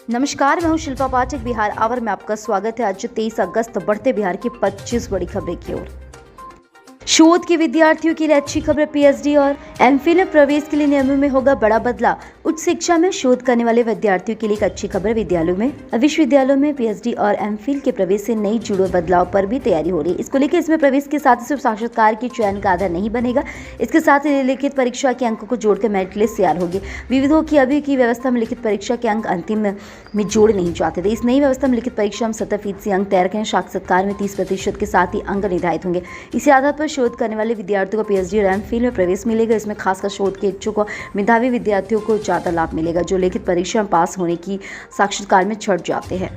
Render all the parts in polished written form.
नमस्कार, मैं हूं शिल्पा पाठक। बिहार आवर में आपका स्वागत है। आज 23 अगस्त बढ़ते बिहार की 25 बड़ी खबरें की ओर। शोध के विद्यार्थियों के लिए अच्छी खबर। पीएचडी और एमफिल में प्रवेश के लिए नियमों में होगा बड़ा बदलाव। उच्च शिक्षा में शोध करने वाले विद्यार्थियों के लिए एक अच्छी खबर। विश्वविद्यालयों में पीएचडी और एमफिल के प्रवेश से नई जुड़े बदलाव पर भी तैयारी हो रही है। इसको लेकर इसमें प्रवेश के साथ सिर्फ साक्षात्कार के चयन का आधार नहीं बनेगा, इसके साथ ही लिखित परीक्षा के अंकों को जोड़कर मेरिट लिस्ट तैयार होगी। विविधों की अभी की व्यवस्था में लिखित परीक्षा के अंक अंतिम में जोड़ नहीं जाते थे। इस नई व्यवस्था में लिखित परीक्षा में 70% अंक तय रखें। साक्षात्कार में 30% के साथ ही अंक निर्धारित होंगे। इसी आधार पर शोध करने वाले विद्यार्थियों को पीएचडी और एमफिल में प्रवेश मिलेगा। इसमें खासकर शोध के इच्छुक और मेधावी विद्यार्थियों को ज्यादा लाभ मिलेगा, जो लिखित परीक्षा में पास होने की साक्षात्कार में छट जाते हैं।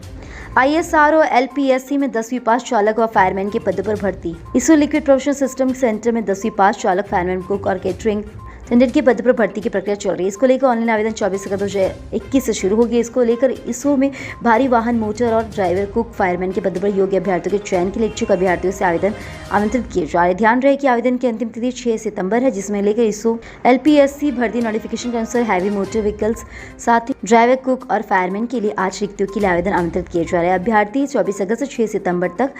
ISR और LPSC में 10वीं पास चालक और फायरमैन के पद पर भर्ती। ISRO liquid production system centre में 10वीं पास चालक, फायरमैन, कुक और केटरिंग अटेंडेंट के पद पर भर्ती की प्रक्रिया चल रही है। इसको लेकर ऑनलाइन आवेदन 24 अगस्त 2021 से शुरू होगी। इसको लेकर इसरो में भारी वाहन, मोटर और ड्राइवर, कुक, फायरमैन के पद पर योग्य अभ्यर्थियों के चयन के लिए इच्छुक अभ्यर्थियों से आवेदन आमंत्रित किए जा रहे हैं। ध्यान रहे कि आवेदन की अंतिम तिथि 6 सितंबर है, जिसमें लेकर इसरो LPSC भर्ती नोटिफिकेशन के अनुसार हैवी मोटर व्हीकल्स, साथ ही ड्राइवर, कुक और फायरमैन के लिए 8 रिक्तियों के लिए आवेदन आमंत्रित किए जा रहे हैं। अभ्यर्थी 24 अगस्त से 6 सितंबर तक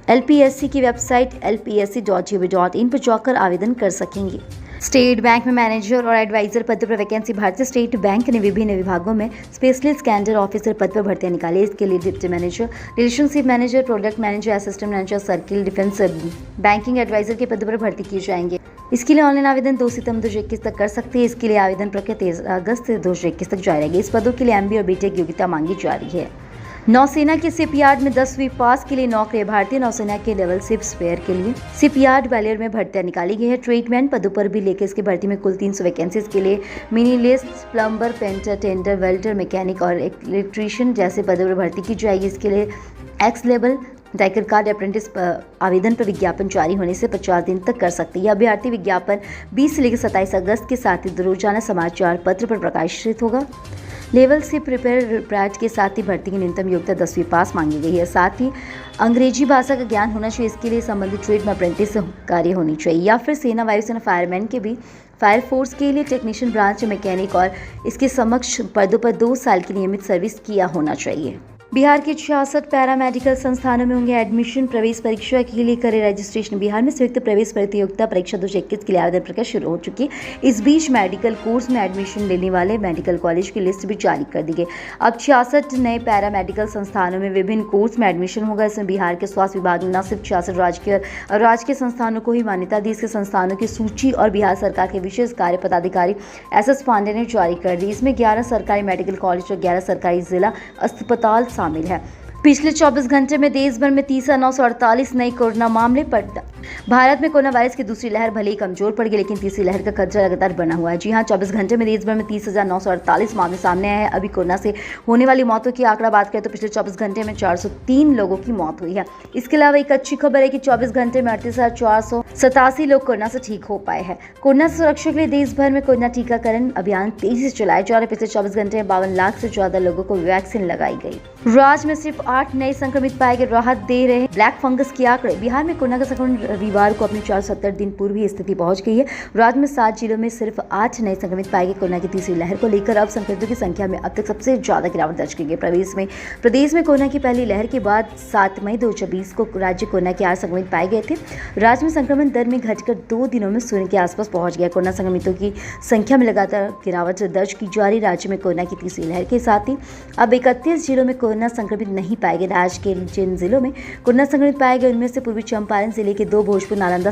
LPSC की वेबसाइट lpsc.gov.in पर जाकर आवेदन कर सकेंगे। स्टेट बैंक में मैनेजर और एडवाइजर पद पर वैकेंसी। भारतीय स्टेट बैंक ने विभिन्न विभागों में स्पेशलिस्ट कैडर ऑफिसर पद पर भर्तियां निकाली। इसके लिए deputy manager, relationship manager, product manager, assistant manager, circle, defence, banking advisor के पद पर भर्ती किए जाएंगे। इसके लिए ऑनलाइन आवेदन 2 सितंबर 2021 तक कर सकते हैं। इसके लिए आवेदन प्रक्रिया 23 अगस्त से 2021 तक जारी रहेगी। इस पदों के लिए MBA और BTech योग्यता मांगी जा रही है। नौसेना के शिपयार्ड में 10वीं पास के लिए नौकरी। भारतीय नौसेना के लेवल शिप स्पेयर के लिए शिपयार्ड ग्वालियर में भर्तियां निकाली गई है। ट्रीटमेंट पदों पर भी लेकर इसकी भर्ती में कुल 300 वैकेंसीज के लिए मिनीलिस्ट, plumber, painter, tender, welder, mechanic और इलेक्ट्रीशियन जैसे पदों पर भर्ती की जाएगी। इसके लिए X level tiger card apprentice आवेदन पर विज्ञापन जारी होने से 50 दिन तक कर सकते हैं। यह अभ्यर्थी विज्ञापन 20 से लेकर 27 अगस्त के साथ ही रोजाना समाचार पत्र पर प्रकाशित होगा। लेवल से प्रिपेयर ब्रांच के साथ ही भर्ती की न्यूनतम योग्यता 10वीं पास मांगी गई है। साथ ही अंग्रेजी भाषा का ज्ञान होना चाहिए। इसके लिए संबंधित ट्रेड में अप्रेंटिस कार्य होनी चाहिए, या फिर सेना, वायुसेना, फायरमैन के भी फायर फोर्स के लिए टेक्नीशियन ब्रांच, मैकेनिक और इसके समक्ष पदों पर 2 साल की नियमित सर्विस किया होना चाहिए। बिहार के 66 पैरामेडिकल संस्थानों में होंगे एडमिशन। प्रवेश परीक्षा के लिए करें रजिस्ट्रेशन। बिहार में संयुक्त प्रवेश प्रतियोगिता परीक्षा 2021 के लिए आवेदन प्रक्रिया शुरू हो चुकी है। इस बीच मेडिकल कोर्स में एडमिशन लेने वाले मेडिकल कॉलेज की लिस्ट भी जारी कर दी गई। अब 66 नए पैरामेडिकल संस्थानों में विभिन्न कोर्स में एडमिशन होगा। इसमें बिहार के स्वास्थ्य विभाग ने न सिर्फ 66 राजकीय संस्थानों को ही मान्यता दी, इसके संस्थानों की सूची और बिहार सरकार के विशेष कार्य पदाधिकारी SS पांडे ने जारी कर दी। इसमें 11 सरकारी मेडिकल कॉलेज और 11 सरकारी जिला अस्पताल शामिल है। पिछले 24 घंटे में देश भर में 30,948 नए कोरोना मामले पड़े। भारत में कोरोना वायरस की दूसरी लहर भले ही कमजोर पड़ गई, लेकिन तीसरी लहर का खतरा लगातार बना हुआ है। जी हां, 24 घंटे में देश भर में 30,948 मामले सामने आए हैं। अभी कोरोना से होने वाली मौतों की आंकड़ा बात करें तो पिछले 24 घंटे में 403 लोगों की मौत हुई है। इसके अलावा एक अच्छी खबर है कि 24 घंटे में 38,487 लोग कोरोना से ठीक हो पाए हैं। कोरोना से सुरक्षा के लिए देश भर में कोरोना टीकाकरण अभियान तेजी से चलाया जा रहा है। पिछले 24 घंटे में 52 लाख से ज्यादा लोगों को वैक्सीन लगाई गई। राज्य में सिर्फ 8 नए संक्रमित पाए गए। राहत दे रहे ब्लैक फंगस के आंकड़े। बिहार में कोरोना का संक्रमण रविवार को अपनी 470 दिन पूर्व ही स्थिति पहुंच गई है। राज्य में 7 जिलों में सिर्फ 8 नए संक्रमित पाए गए। कोरोना की तीसरी लहर को लेकर अब संक्रमितों की संख्या में अब तक सबसे ज्यादा गिरावट दर्ज की गई। प्रदेश में कोरोना की पहली लहर के बाद 7 मई 2020 को राज्य कोरोना के 8 संक्रमित पाए गए थे। राज्य में संक्रमण दर में घटकर 2 दिनों में 0 के आसपास पहुंच गया। कोरोना संक्रमितों की संख्या में लगातार गिरावट दर्ज की जा रही। राज्य में कोरोना की तीसरी लहर के साथ ही अब 31 जिलों में कोरोना संक्रमित नहीं पाए गए। राज्य के जिन जिलों में कोरोना संक्रमित पाए गए उनमें से पूर्वी चंपारण जिले के 2, भोजपुर, नालंदा,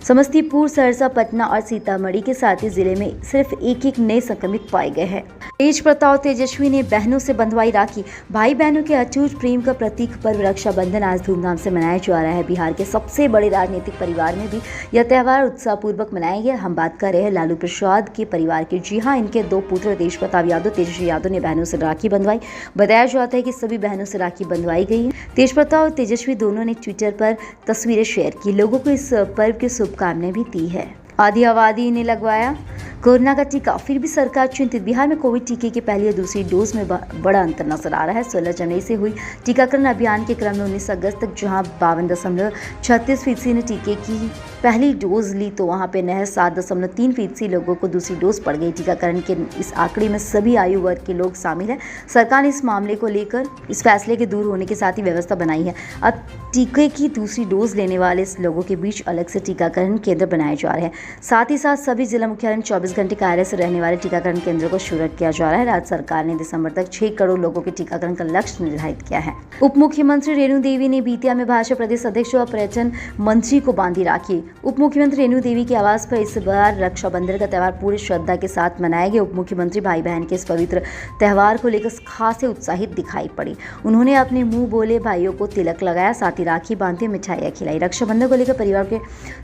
समस्तीपुर, सहरसा, पटना और सीतामढ़ी के साथ ही जिले में सिर्फ एक नए संक्रमित पाए गए हैं। तेज प्रताप तेजस्वी ने बहनों से बंधवाई राखी। भाई बहनों के अटूट प्रेम का प्रतीक पर्व रक्षाबंधन आज धूमधाम से मनाया जा रहा है। बिहार के सबसे बड़े राजनीतिक परिवार में भी यह त्यौहार उत्साहपूर्वक मनाया गया। हम बात कर रहे हैं लालू प्रसाद के परिवार की। जी हाँ, इनके 2 पुत्र तेज प्रताप यादव, तेजस्वी यादव ने बहनों से राखी बंधवाई। बताया जाता है कि सभी बहनों से राखी बंधवाई गई है। तेज प्रताप और तेजस्वी दोनों ने ट्विटर पर तस्वीरें शेयर की, लोगों को इस पर्व की शुभकामनाएं भी दी है। आधी आबादी ने लगवाया कोरोना का टीका, फिर भी सरकार चिंतित। बिहार में कोविड टीके की पहली और दूसरी डोज में बड़ा अंतर नजर आ रहा है। 16 जनवरी से हुई टीकाकरण अभियान के क्रम में 19 अगस्त तक जहां 52.36% ने टीके की पहली डोज ली तो वहां पे नहर 7.3% लोगों को दूसरी डोज पड़ गई। टीकाकरण के इस आंकड़े में सभी आयु वर्ग के लोग शामिल हैं। सरकार ने इस मामले को लेकर इस फैसले के दूर होने के साथ ही व्यवस्था बनाई है। अब टीके की दूसरी डोज लेने वाले लोगों के बीच अलग से टीकाकरण केंद्र बनाए जा रहे हैं। साथ ही साथ सभी जिला मुख्यालय में 24 घंटे कार्य से रहने वाले टीकाकरण केंद्रों को शुरू किया जा रहा है। राज्य सरकार ने दिसंबर तक 6 करोड़ लोगों के टीकाकरण का लक्ष्य निर्धारित किया है। उप मुख्यमंत्री रेणु देवी ने बेतिया में भाजपा प्रदेश अध्यक्ष और पर्यटन मंत्री को बांधी राखी। उप मुख्यमंत्री रेणु देवी के आवास पर इस बार रक्षाबंधन का त्यौहार पूरी श्रद्धा के साथ मनाया गया। उप मुख्यमंत्री भाई बहन के इस पवित्र त्यौहार को लेकर खासे उत्साहित दिखाई पड़ी। उन्होंने अपने मुंह बोले भाइयों को तिलक लगाया, साथ ही राखी बांधी, मिठाइयां खिलाई। रक्षाबंधन को लेकर परिवार के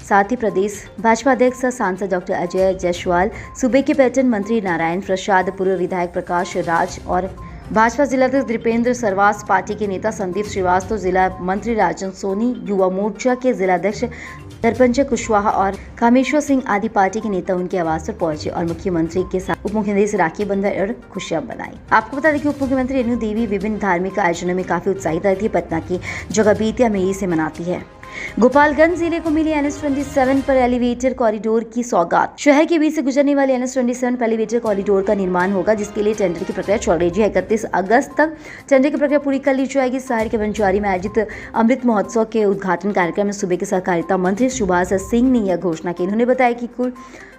साथ ही प्रदेश भाजपा अध्यक्ष सांसद डॉक्टर अजय जायसवाल, सूबे के पर्यटन मंत्री नारायण प्रसाद, पूर्व विधायक प्रकाश राज और भाजपा जिलाध्यक्ष दीपेंद्र सरवास, पार्टी के नेता संदीप श्रीवास्तव, जिला मंत्री राजन सोनी, युवा मोर्चा के जिलाध्यक्ष सरपंच कुशवाहा और कामेश्वर सिंह आदि पार्टी के नेता उनके आवास पर पहुंचे और मुख्यमंत्री के साथ उप मुख्यमंत्री से राखी बंधवाई और खुशियां मनाई। आपको बता दें कि उप मुख्यमंत्री रेणु देवी विभिन्न धार्मिक आयोजनों में काफी उत्साहित रहती है। पटना की जगह बेतिया में इसे मनाती है। गोपालगंज जिले को मिली NH-27 पर एलिवेटेड कॉरिडोर की सौगात। शहर के बीच से गुजरने वाले NH-27 पर एलिवेटेड कॉरिडोर का निर्माण होगा, जिसके लिए टेंडर की प्रक्रिया चल रही है। 31 अगस्त तक टेंडर की प्रक्रिया पूरी कर ली जाएगी। शहर के बनजारी में आयोजित अमृत महोत्सव के उद्घाटन कार्यक्रम में सूबे के सहकारिता मंत्री सुभाष सिंह ने यह घोषणा की। उन्होंने बताया कि कुल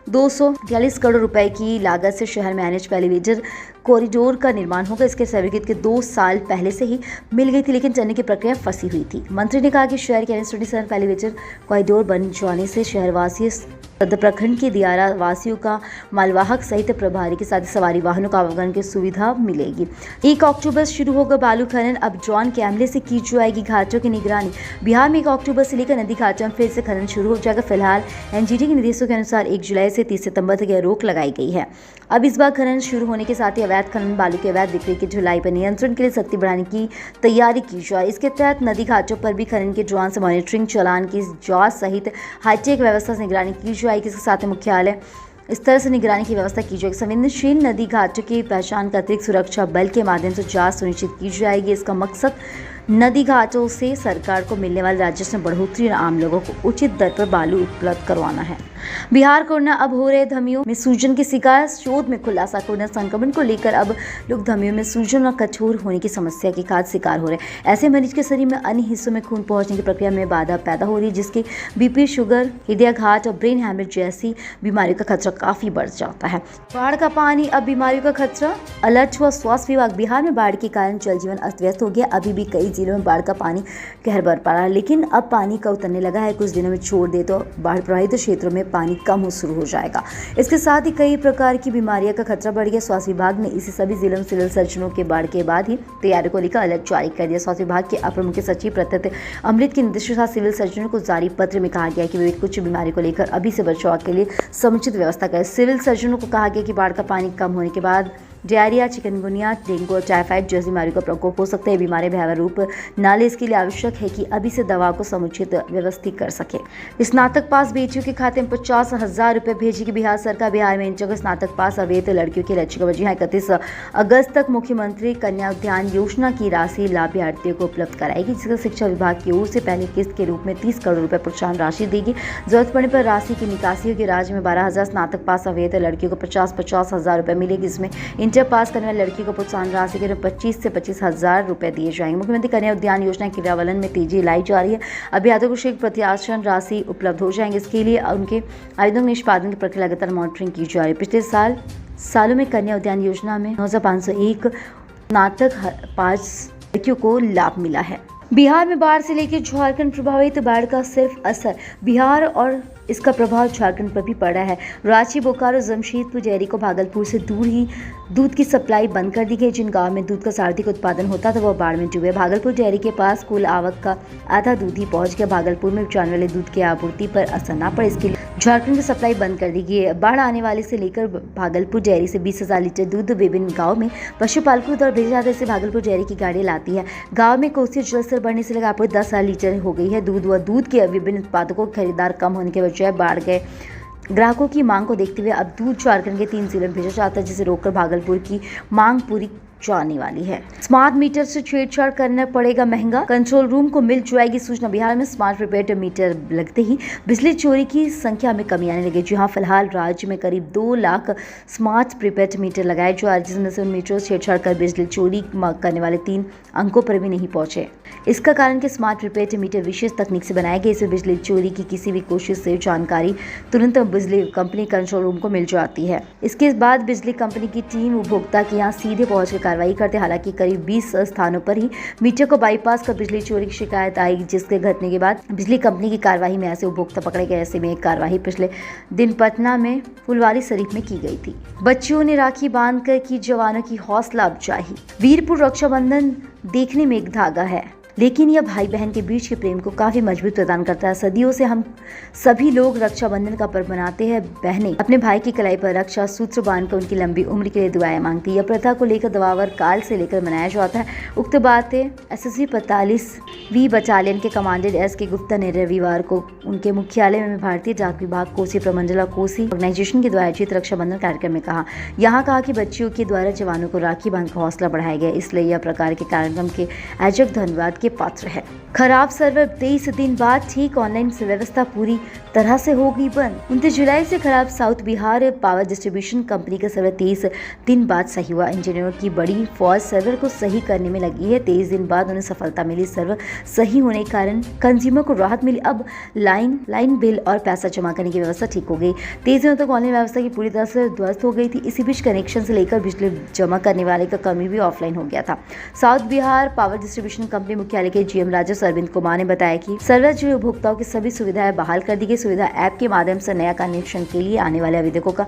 243 करोड़ रुपए की लागत से शहर में NH पर एलिवेटेड कॉरिडोर का निर्माण होगा। इसके सर्टिफिकेट के 2 साल पहले से ही मिल गई थी, लेकिन टेंडर की प्रक्रिया फंसी हुई थी। मंत्री ने कहा कि शहर के NH-27 एलिवेटेड कॉरिडोर बन जाने से शहरवासी सदर प्रखंड के दियारा वासियों का मालवाहक सहित प्रभारी के साथ सवारी वाहनों का आवागमन की सुविधा मिलेगी। 1 अक्टूबर से शुरू होगा बालू खनन। अब ड्रोन कैमरे से की जाएगी घाटों की निगरानी। बिहार में 1 अक्टूबर से लेकर नदी घाटों में फिर से खनन शुरू हो जाएगा। फिलहाल NGT के निर्देशों के अनुसार 1 जुलाई से 30 सितंबर तक यह रोक लगाई गई है। अब इस बार खनन शुरू होने के साथ ही अवैध खनन, बालू के अवैध बिक्री की ढुलाई पर नियंत्रण के लिए सख्ती बढ़ाने की तैयारी की जाए। इसके तहत नदी घाटों पर भी खनन के ड्रोन से मॉनिटरिंग, चालान की जांच सहित हाईटेक व्यवस्था से निगरानी की जाएगी। इसके साथ मुख्यालय इस तरह से निगरानी की व्यवस्था की जाएगी। संवेदनशील नदी घाटों की पहचान का अतिरिक्त सुरक्षा बल के माध्यम से जांच सुनिश्चित की जाएगी। इसका मकसद नदी घाटों से सरकार को मिलने वाले राजस्व में बढ़ोतरी और आम लोगों को उचित दर पर बालू उपलब्ध करवाना है। बिहार कोरोना अब हो रहे धमियों में सूजन की शिकायत। शोध में खुलासा, कोरोना संक्रमण को लेकर अब लोग धमियों में सूजन और कठोर होने की समस्या के खास शिकार हो रहे हैं। ऐसे मरीज के शरीर में अन्य हिस्सों में खून पहुंचने की प्रक्रिया में बाधा पैदा हो रही है, जिसके BP, शुगर, हृदयाघात और ब्रेन हैमरेज जैसी बीमारियों का खतरा काफी बढ़ जाता है। बाढ़ का पानी अब बीमारियों का खतरा। अलर्ट हुआ स्वास्थ्य विभाग। बिहार में बाढ़ के कारण जनजीवन अस्त व्यस्त हो गया। अभी भी कई जिलों में बाढ़ का पानी कहर बर पड़ा है, लेकिन अब पानी का उतरने लगा है। कुछ दिनों में छोड़ दे तो बाढ़ प्रभावित क्षेत्रों में पानी कम हो शुरू हो जाएगा। इसके साथ ही कई प्रकार की बीमारियों का खतरा बढ़ गया। स्वास्थ्य विभाग ने इसी सभी जिलों में सिविल सर्जनों के बाढ़ के बाद ही तैयारी को लेकर अलर्ट जारी कर दिया। स्वास्थ्य विभाग के अपर मुख्य सचिव प्रत्यय अमृत के निर्देश के साथ सिविल सर्जनों को जारी पत्र में कहा गया कि वे कुछ बीमारी को लेकर अभी से बचाव के लिए समुचित व्यवस्था करें। सिविल सर्जनों को कहा गया कि बाढ़ का पानी कम होने के बाद डायरिया, चिकनगुनिया, डेंगू और टाइफाइड जैसी बीमारियों का प्रकोप हो सकता है। बीमारी भयावह रूप न ले, इसके लिए आवश्यक है कि अभी से दवा को समुचित व्यवस्थित कर सके। स्नातक पास बेटियों के खाते में 50,000 रुपए भेजेगी बिहार सरकार। बिहार में इन जगह स्नातक पास अवैध लड़कियों की लक्ष्य बची है। 31 अगस्त तक मुख्यमंत्री कन्या उद्यान योजना की राशि लाभार्थियों को उपलब्ध कराएगी, जिसका शिक्षा विभाग की ओर से पहली किस्त के रूप में 30 करोड़ रुपए प्रोत्साहन राशि देगी। जरूरत पड़ने पर राशि की निकासी होगी। राज्य में 12,000 स्नातक पास अवैध लड़कियों को 50,000 रुपए मिलेगी। इसमें इंटर पास करने वाली लड़की को प्रोत्साहन राशि के 25 से 25,000 रुपए दिए जाएंगे। मुख्यमंत्री कन्या उद्यान योजना के क्रियान्वयन में तेजी लाई जा रही है। अभ्यर्थियों को शीघ्र प्रोत्साहन राशि उपलब्ध हो जाएंगे। इसके लिए उनके आवेदन निष्पादन की प्रक्रिया लगातार मॉनिटरिंग की जा रही है। पिछले सालों में कन्या उद्यान योजना में 9,501 स्नातक पास लड़कियों को लाभ मिला है। बिहार में बाढ़ से लेकर झारखंड प्रभावित। बाढ़ का सिर्फ असर बिहार और इसका प्रभाव झारखंड पर भी पड़ा है। रांची, बोकारो, जमशेदपुर, डेयरी को भागलपुर से दूर ही दूध की सप्लाई बंद कर दी गई। जिन गांव में दूध का सर्वाधिक उत्पादन होता था वो बाढ़ में डूबे। भागलपुर डेयरी के पास कुल आवक का आधा दूध ही पहुंच गया। भागलपुर में जाने वाले दूध की आपूर्ति पर असर न पड़े, इसके लिए झारखंड की सप्लाई बंद कर दी गई है। बाढ़ आने वाले से लेकर भागलपुर डेयरी से 20,000 लीटर दूध विभिन्न गाँव में पशुपालकों द्वारा भेजा जाता है। इसे भागलपुर डेयरी की गाड़ी लाती है। गाँव में कोसी जल स्तर बढ़ने से लगा आपूर्ति 10,000 लीटर हो गई है। दूध व दूध के विभिन्न उत्पादकों के खरीदार कम होने के बजाय बाढ़ गए। ग्राहकों की मांग को देखते हुए अब दूध झारखंड के 3 जिलों में भेजा जाता है, जिसे रोककर भागलपुर की मांग पूरी जाने वाली है। स्मार्ट मीटर से छेड़छाड़ करना पड़ेगा महंगा, कंट्रोल रूम को मिल जाएगी सूचना। बिहार में स्मार्ट प्रीपेड मीटर लगते ही बिजली चोरी की संख्या में कमी आने लगी। जहां फिलहाल राज्य में करीब 2 लाख स्मार्ट प्रीपेड मीटर लगाए जा रहे, जिसमें से उन मीटरों से छेड़छाड़ कर बिजली चोरी करने वाले 3 अंकों पर भी नहीं पहुंचे। इसका कारण कि स्मार्ट प्रीपेड मीटर विशेष तकनीक से बनाए गए, इसमें बिजली चोरी की किसी भी कोशिश से जानकारी तुरंत बिजली कंपनी कंट्रोल रूम को मिल जाती है। इसके बाद बिजली कंपनी की टीम उपभोक्ता के यहाँ सीधे पहुंचकर कार्रवाई करते। हालांकि करीब 20 स्थानों पर ही मीटर को बाईपास कर बिजली चोरी की शिकायत आई, जिसके घटने के बाद बिजली कंपनी की कार्रवाई में ऐसे उपभोक्ता पकड़े गए। ऐसे में एक कार्रवाई पिछले दिन पटना में फुलवारी शरीफ में की गई थी। बच्चियों ने राखी बांधकर की जवानों की हौसला अफजाई। वीरपुर रक्षाबंधन देखने में एक धागा है, लेकिन यह भाई बहन के बीच के प्रेम को काफी मजबूत प्रदान करता है। सदियों से हम सभी लोग रक्षाबंधन का पर्व मनाते हैं। बहनें अपने भाई की कलाई पर रक्षा सूत्र बांधकर उनकी लंबी उम्र के लिए दुआएं मांगती है। यह प्रथा को लेकर दवावर काल से लेकर मनाया जाता है। उक्त बातें एसएसबी 45वीं बटालियन के कमांडेंट एस.के. गुप्ता ने रविवार को उनके मुख्यालय में भारतीय डाक विभाग कोसी प्रमंडल कोसी ऑर्गेनाइजेशन के द्वारा आयोजित रक्षाबंधन कार्यक्रम में कहा। यहाँ कहा कि बच्चियों के द्वारा जवानों को राखी बांधकर हौसला बढ़ाया गया, इसलिए यह प्रकार के कार्यक्रम के आयोजक धन्यवाद पात्र है। खराब सर्वर 23 दिन बाद ठीक, ऑनलाइन व्यवस्था पूरी तरह से होगी बंद। 29 जुलाई से खराब south Bihar power distribution company का सर्वर 23 दिन बाद सही हुआ। इंजीनियरों की बड़ी फौज सर्वर को सही करने में लगी है। 23 दिन बाद उन्हें सफलता मिली। सर्वर सही होने के कारण कंज्यूमर को राहत मिली। अब लाइन बिल और पैसा जमा करने की व्यवस्था ठीक हो गई। 23 दिनों तक ऑनलाइन व्यवस्था की पूरी तरह से ध्वस्त हो गई थी। इसी बीच कनेक्शन से लेकर बिजली जमा करने वाले का कमी भी ऑफलाइन हो गया था। South Bihar power distribution company मुख्यालय के जीएम राजस्व अरविंद कुमार ने बताया कि सर्वर जुड़े उपभोक्ताओं की सभी सुविधाएं बहाल कर दी गई। सुविधा ऐप के माध्यम से नया कनेक्शन के लिए आने वाले आवेदकों का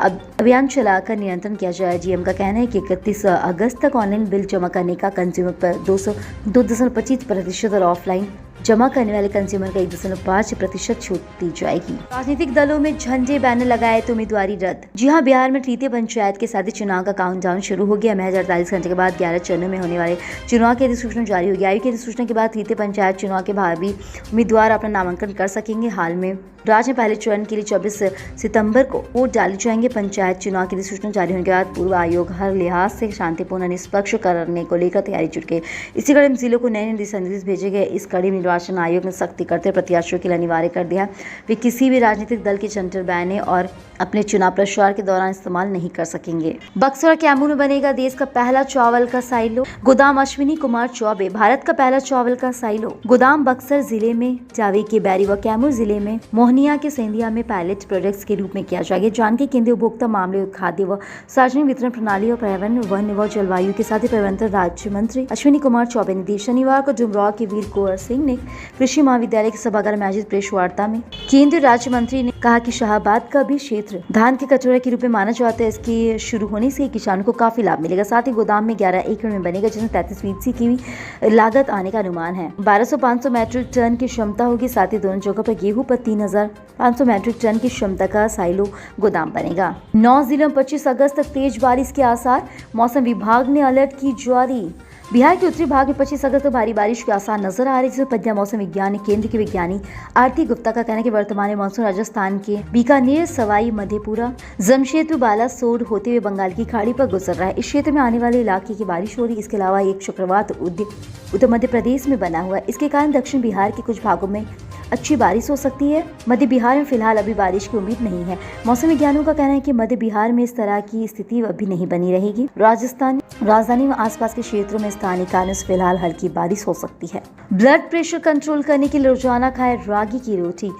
अभियान चलाकर नियंत्रण किया जाए। जीएम का कहना है कि 31 अगस्त तक ऑनलाइन बिल जमा करने का कंज्यूमर पर 2.25% और ऑफलाइन जमा करने वाले कंज्यूमर का 1.5% छूट दी जाएगी। राजनीतिक दलों में झंडे बैनर लगाए तो उम्मीदवारी रद्द। जी हां, बिहार में तृतीय पंचायत के साथ ही चुनाव का काउंटडाउन शुरू हो गया। महज 48 घंटे के बाद 11 चरणों में होने वाले चुनाव की अधिसूचना जारी होगी। आयोग की अधिसूचना के बाद तृतीय पंचायत चुनाव के भावी उम्मीदवार अपना नामांकन कर सकेंगे। हाल में राज्य में पहले चरण के लिए 24 सितंबर को वोट डाले जाएंगे। पंचायत चुनाव की अधिसूचना जारी होने के बाद पूर्व आयोग हर लिहाज से शांतिपूर्ण निष्पक्ष करने को लेकर तैयारी जुट गई। इसी कड़ी में जिलों को नए दिशा निर्देश भेजे गए। इस कड़ी में निर्वाचन आयोग ने सख्ती करते प्रत्याशियों के लिए अनिवार्य कर दिया वे किसी भी राजनीतिक दल के झंडे बैनर और अपने चुनाव प्रचार के दौरान इस्तेमाल नहीं कर सकेंगे। बक्सर और कैमूर में बनेगा देश का पहला चावल का साइलो। गोदाम अश्विनी कुमार चौबे भारत का पहला चावल का साइलो गोदाम बक्सर जिले में जावे के बैरी व कैमूर जिले में मोहनिया के सेंधिया में पायलट प्रोजेक्ट्स के रूप में किया जाएगा। जानकारी केंद्रीय उपभोक्ता मामले, खाद्य व सार्वजनिक वितरण प्रणाली और पर्यावरण, वन व जलवायु के साथ ही परिवहन राज्य मंत्री अश्विनी कुमार चौबे ने दी। शनिवार को डुमराव के वीर कुंवर सिंह ने कृषि महाविद्यालय के सभागार में आयोजित प्रेस वार्ता में केंद्रीय राज्य मंत्री ने कहा कि शाहबाद का भी क्षेत्र धान के कटोरे के रूप में माना जाता है। इसके शुरू होने से किसानों को काफी लाभ मिलेगा। साथ ही गोदाम में 11 एकड़ में बनेगा, जिसमें 33% की भी लागत आने का अनुमान है। 1200-500 मैट्रिक टन की क्षमता होगी। साथ ही दोनों जगहों पर गेहूं पर 3500 मैट्रिक टन की क्षमता का साइलो गोदाम बनेगा। 9 जिलों में 25 अगस्त तक तेज बारिश के आसार, मौसम विभाग ने अलर्ट की जारी। बिहार के उत्तरी भाग में 25 अगस्त को भारी बारिश के आसार नजर आ रहे हैं, जिसमें पंजाब मौसम विज्ञान केंद्र के विज्ञानी आरती गुप्ता का कहना है कि वर्तमान में मानसून राजस्थान के बीकानेर, सवाई मधेपुरा, जमशेदपुर, बालासोर होते हुए बंगाल की खाड़ी पर गुजर रहा है। इस क्षेत्र में आने वाले इलाके की बारिश हो रही है। इसके अलावा एक चक्रवात उत्तर मध्य प्रदेश में बना हुआ है। इसके कारण दक्षिण बिहार के कुछ भागों में अच्छी बारिश हो सकती है। मध्य बिहार में फिलहाल अभी बारिश की उम्मीद नहीं है। मौसम विज्ञानियों का कहना है कि मध्य बिहार में इस तरह की स्थिति अभी नहीं बनी रहेगी। राजधानी व आसपास के क्षेत्रों में स्थानीय कारणों से फिलहाल हल्की बारिश हो सकती है। ब्लड प्रेशर कंट्रोल करने के लिए रोजाना खाए रागी की रोटी।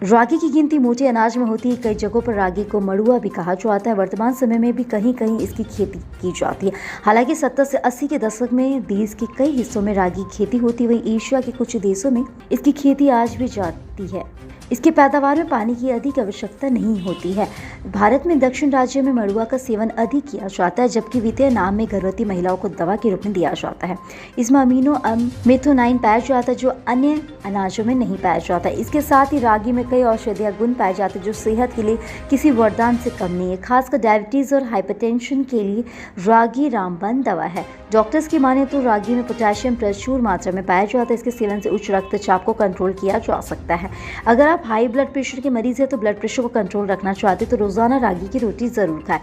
रागी की गिनती मोटे अनाज में होती है। कई जगहों पर रागी को मड़ुआ भी कहा जाता है। वर्तमान समय में भी कहीं कहीं इसकी खेती की जाती है। हालांकि 70 से 80 के दशक में देश के कई हिस्सों में रागी की खेती होती है। वहीं एशिया के कुछ देशों में इसकी खेती आज भी जाती है। इसकी पैदावार में पानी की अधिक आवश्यकता नहीं होती है। भारत में दक्षिण राज्यों में मड़ुआ का सेवन अधिक किया जाता है, जबकि वित्तीय नाम में गर्भवती महिलाओं को दवा के रूप में दिया जाता है। इसमें अमीनो मेथोनाइन पाया जाता है, जो अन्य अनाजों में नहीं पाया जाता है। इसके साथ ही रागी में कई औषधीय गुण पाए जाते हैं, जो सेहत के लिए किसी वरदान से कम नहीं है। खासकर डायबिटीज और हाइपरटेंशन के लिए रागी रामबाण दवा है। डॉक्टर्स की माने तो रागी में पोटेशियम प्रचुर मात्रा में पाया जाता है। इसके सेवन से उच्च रक्तचाप को कंट्रोल किया जा सकता है। अगर आप हाई ब्लड प्रेशर के मरीज है तो ब्लड प्रेशर को कंट्रोल रखना चाहते तो रोजाना रागी की रोटी जरूर खाएं।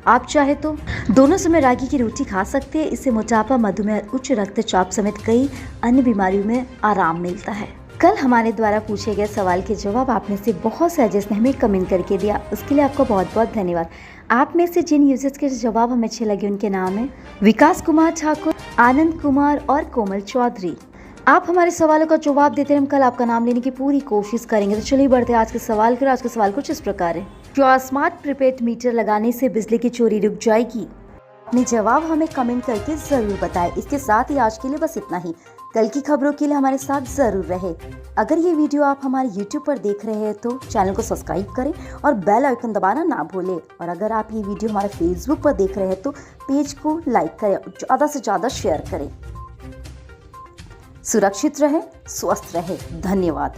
आप चाहे तो दोनों समय रागी की रोटी खा सकते हैं। इससे मोटापा, मधुमेह, उच्च रक्तचाप समेत कई अन्य बीमारियों में आराम मिलता है। कल हमारे द्वारा पूछे गए सवाल के जवाब आप में से बहुत से जिसने हमें कमेंट करके दिया, उसके लिए आपका बहुत बहुत धन्यवाद। आप में से जिन यूजर्स के जवाब हमें अच्छे लगे उनके नाम है विकास कुमार ठाकुर, आनंद कुमार और कोमल चौधरी। आप हमारे सवालों का जवाब देते हैं, हम कल आपका नाम लेने की पूरी कोशिश करेंगे। तो चलिए बढ़ते हैं आज के सवाल की। आज का सवाल कुछ इस प्रकार है, क्या स्मार्ट प्रीपेड मीटर लगाने से बिजली की चोरी रुक जाएगी? अपने जवाब हमें कमेंट करके जरूर बताएं। इसके साथ ही आज के लिए बस इतना ही। कल की खबरों के लिए हमारे साथ जरूर रहे। अगर ये वीडियो आप हमारे YouTube पर देख रहे हैं तो चैनल को सब्सक्राइब करें और बेल आइकन दबाना ना भूलें। और अगर आप ये वीडियो हमारे Facebook पर देख रहे हैं तो पेज को लाइक करें और ज़्यादा से ज़्यादा शेयर करें। सुरक्षित रहें, स्वस्थ रहें। धन्यवाद।